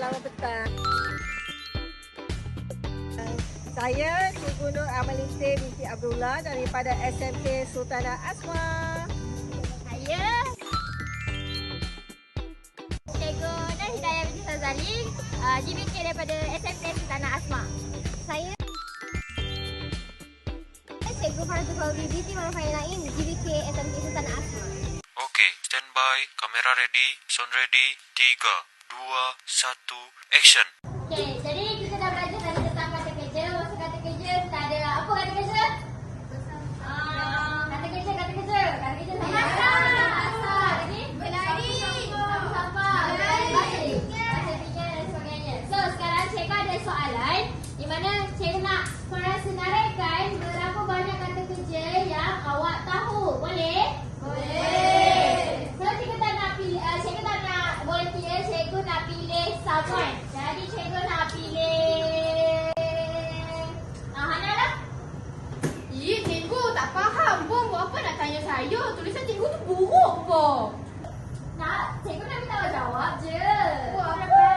Selamat petang. Saya Cikgu Nur Amalise binti Abdullah daripada SMK Sultanah Asma. Saya Cikgu Nur Hidayah binti Sazali, GBK daripada SMK Sultanah Asma. Saya Cikgu Farzul Fawzi binti Marufai Naim, GBK SMK Sultanah Asma. Okey, standby, kamera ready, sound ready, 3, 2, 1, action. Okey, jadi kita dah belajar tadi tentang kata kerja. Masa kata kerja kita ada apa kata kerja? Kata kerja. Kata kerja masak. Lagi? Berlari. Sampah. Baca tiga dan sebagainya. So, sekarang cikgu ada soalan di mana cikgu nak korang senaraikan berapa banyak kata kerja yang awak tahu. Boleh? Boleh. So, cikgu tak nak pilih, cikgu tak nak volunteer, cikgu nak pilih someone. Jadi cikgu nak pilih Hana lah. Cikgu tak faham pun. Buat apa nak tanya saya? Tulisan cikgu tu buruk pun. Cikgu nak minta awak jawab je. Buat apa?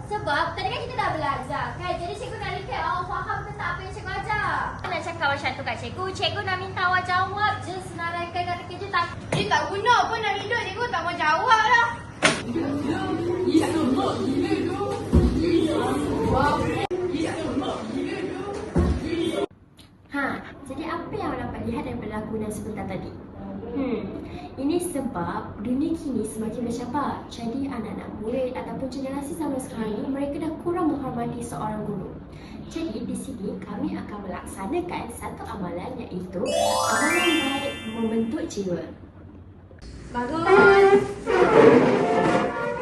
Sebab tadi kan kita dah belajar kan. Jadi cikgu nak recap awak faham ke tak apa yang cikgu ajar. Nak cakap macam tu kat cikgu. Cikgu nak minta awak jawab je. Senaraikan kata kerja tak. Tak guna pun nak hidup. Cikgu tak mau jawab lah. Jadi apa yang awak dapat lihat daripada lakonan sebentar tadi? Ini sebab dunia kini semakin bercabar. Jadi anak-anak murid ataupun generasi zaman sekarang ini mereka dah kurang menghormati seorang guru. Jadi di sini kami akan melaksanakan satu amalan iaitu amalan baik membentuk jiwa. Bagus.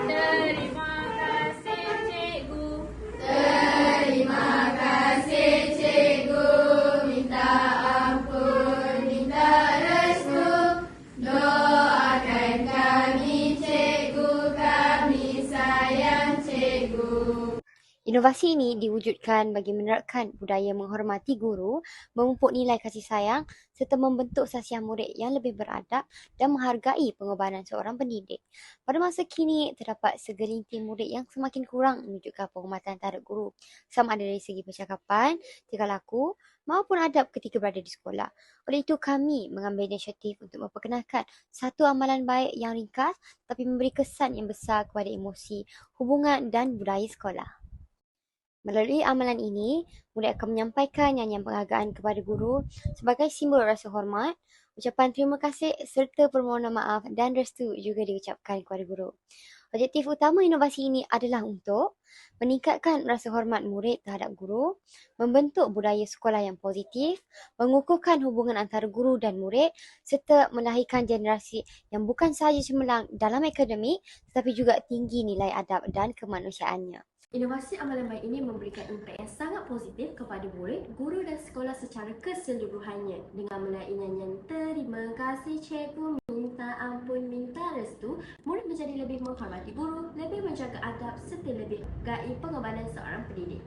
Terima kasih cikgu. Terima kasih cikgu. Minta ampun, minta restu. Doakan kami cikgu, kami sayang cikgu. Inovasi ini diwujudkan bagi menerapkan budaya menghormati guru, memupuk nilai kasih sayang serta membentuk sasiah murid yang lebih beradab dan menghargai pengorbanan seorang pendidik. Pada masa kini, terdapat segelintir murid yang semakin kurang menunjukkan penghormatan terhadap guru, sama ada dari segi percakapan, tingkah laku maupun adab ketika berada di sekolah. Oleh itu, kami mengambil inisiatif untuk memperkenalkan satu amalan baik yang ringkas tapi memberi kesan yang besar kepada emosi, hubungan dan budaya sekolah. Melalui amalan ini, murid akan menyampaikan nyanyian penghargaan kepada guru sebagai simbol rasa hormat, ucapan terima kasih serta permohonan maaf dan restu juga diucapkan kepada guru. Objektif utama inovasi ini adalah untuk meningkatkan rasa hormat murid terhadap guru, membentuk budaya sekolah yang positif, mengukuhkan hubungan antara guru dan murid serta melahirkan generasi yang bukan sahaja cemerlang dalam akademik tetapi juga tinggi nilai adab dan kemanusiaannya. Inovasi amalan baik ini memberikan impak yang sangat positif kepada murid, guru dan sekolah secara keseluruhannya. Dengan menaiki nyanyian terima kasih cikgu, minta ampun, minta restu, murid menjadi lebih menghormati guru, lebih menjaga adab serta lebih menghargai pengorbanan seorang pendidik.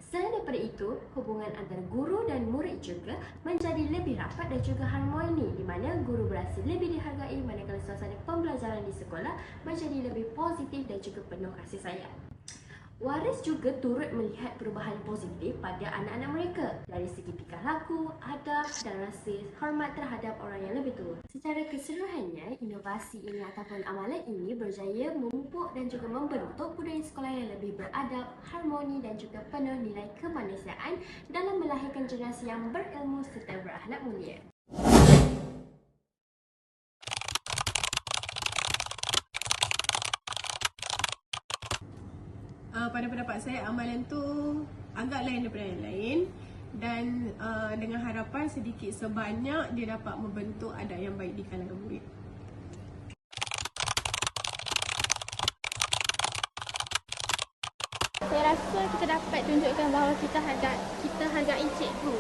Selain daripada itu, hubungan antara guru dan murid juga menjadi lebih rapat dan juga harmoni di mana guru berasa lebih dihargai manakala suasana pembelajaran di sekolah menjadi lebih positif dan juga penuh kasih sayang. Waris juga turut melihat perubahan positif pada anak-anak mereka dari segi tingkah laku, adab dan rasa hormat terhadap orang yang lebih tua. Secara keseluruhannya, inovasi ini ataupun amalan ini berjaya memupuk dan juga membentuk budaya sekolah yang lebih beradab, harmoni dan juga penuh nilai kemanusiaan dalam melahirkan generasi yang berilmu serta berakhlak mulia. Pada pendapat saya, amalan tu agak lain daripada yang lain dan dengan harapan sedikit sebanyak dia dapat membentuk adab yang baik di kalangan murid. Saya rasa kita dapat tunjukkan bahawa kita hargai cikgu.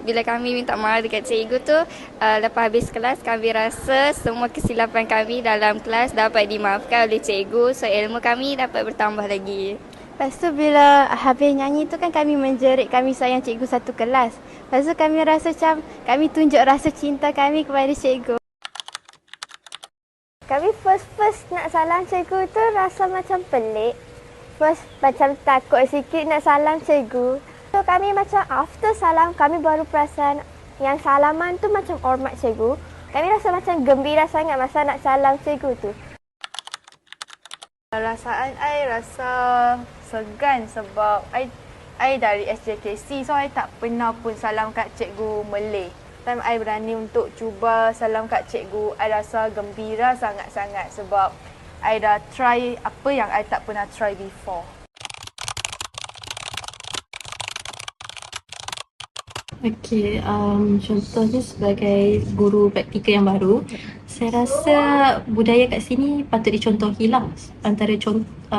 Bila kami minta maaf dekat cikgu tu, lepas habis kelas kami rasa semua kesilapan kami dalam kelas dapat dimaafkan oleh cikgu. So ilmu kami dapat bertambah lagi. Lepas tu bila habis nyanyi tu kan kami menjerit kami sayang cikgu satu kelas. Lepas tu kami rasa macam kami tunjuk rasa cinta kami kepada cikgu. Kami first nak salam cikgu tu rasa macam pelik. first macam takut sikit nak salam cikgu. So kami macam after salam kami baru perasan yang salaman tu macam hormat cikgu. Kami rasa macam gembira sangat masa nak salam cikgu tu. Perasaan I rasa segan sebab I dari SJKC, so I tak pernah pun salam kat cikgu Malay. Time I berani untuk cuba salam kat cikgu, I rasa gembira sangat-sangat sebab I dah try apa yang I tak pernah try before. Okey, contohnya sebagai guru praktikal yang baru, saya rasa budaya kat sini patut dicontohilah. Antara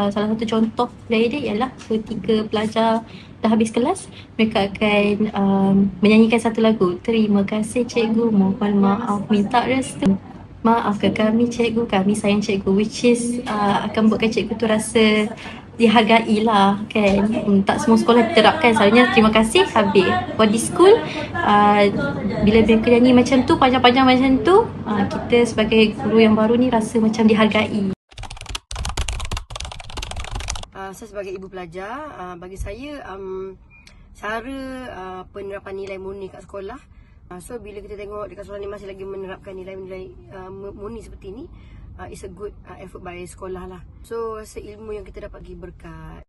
salah satu contoh budaya dia ialah ketika pelajar dah habis kelas, mereka akan menyanyikan satu lagu. Terima kasih cikgu, mohon maaf, minta restu. Maafkan kami cikgu, kami sayang cikgu, which is akan buatkan cikgu tu rasa dihargai lah kan. Tak semua sekolah terapkan, selalunya terima kasih habis. For di school, bila mereka nyanyi macam tu, panjang-panjang macam tu, kita sebagai guru yang baru ni rasa macam dihargai. Saya sebagai ibu pelajar, bagi saya cara penerapan nilai murni kat sekolah, so bila kita tengok dekat sekolah ni masih lagi menerapkan nilai-nilai murni seperti ni, it's a good effort by sekolah lah. So rasa ilmu yang kita dapat bagi berkat